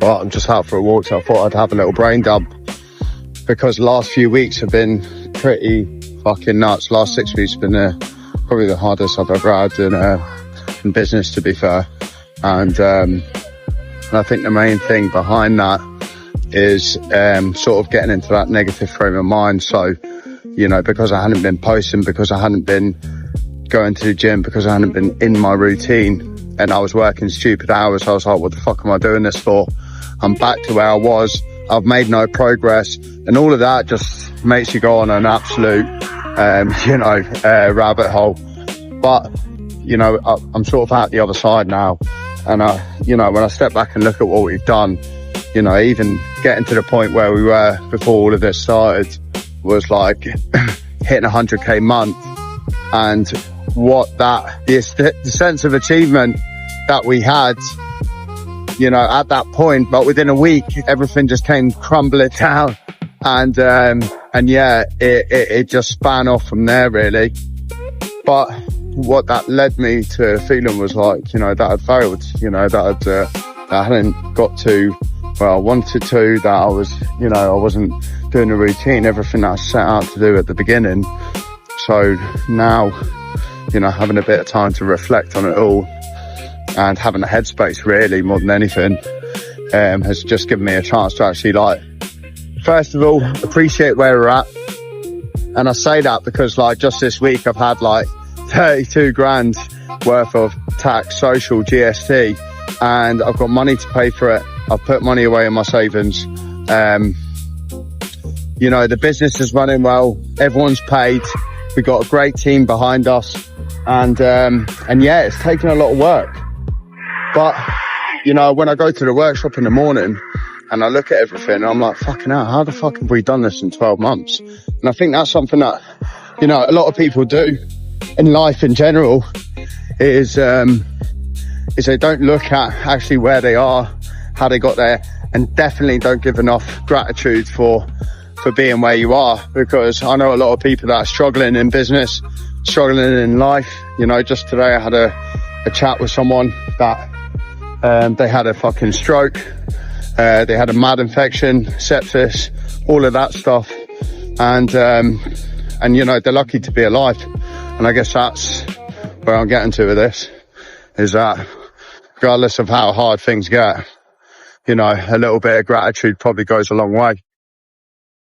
but I'm just out for a walk, so I thought I'd have a little brain dump, because the last few weeks have been pretty fucking nuts. Last 6 weeks have been probably the hardest I've ever had in business, to be fair. And I think the main thing behind that is sort of getting into that negative frame of mind. So, you know, because I hadn't been posting, because I hadn't been going to the gym, because I hadn't been in my routine, and I was working stupid hours, I was like, what the fuck am I doing this for? I'm back to where I was. I've made no progress, and all of that just makes you go on an absolute, rabbit hole. But, you know, I'm sort of at the other side now. And when I step back and look at what we've done, you know, even getting to the point where we were before all of this started was like hitting 100k month, and what the sense of achievement that we had, you know, at that point. But within a week, everything just came crumbling down, and yeah, it just span off from there, really. But what that led me to feeling was like, you know, that I'd failed, you know, that I hadn't got to where I wanted to, that I was, you know, I wasn't doing the routine, everything that I set out to do at the beginning. So now, you know, having a bit of time to reflect on it all, and having a headspace, really, more than anything, has just given me a chance to actually, like, first of all, appreciate where we're at. And I say that because, like, just this week I've had like 32 grand worth of tax, social, GST, and I've got money to pay for it. I've put money away in my savings. You know, the business is running well. Everyone's paid. We've got a great team behind us. And yeah, it's taken a lot of work. But, you know, when I go to the workshop in the morning and I look at everything, I'm like, fucking hell, how the fuck have we done this in 12 months? And I think that's something that, you know, a lot of people do in life in general, is they don't look at actually where they are, how they got there, and definitely don't give enough gratitude for being where you are. Because I know a lot of people that are struggling in business, struggling in life. You know, just today I had a chat with someone that they had a fucking stroke, they had a mad infection, sepsis, all of that stuff, and you know, they're lucky to be alive. And I guess that's where I'm getting to with this, is that regardless of how hard things get, you know, a little bit of gratitude probably goes a long way.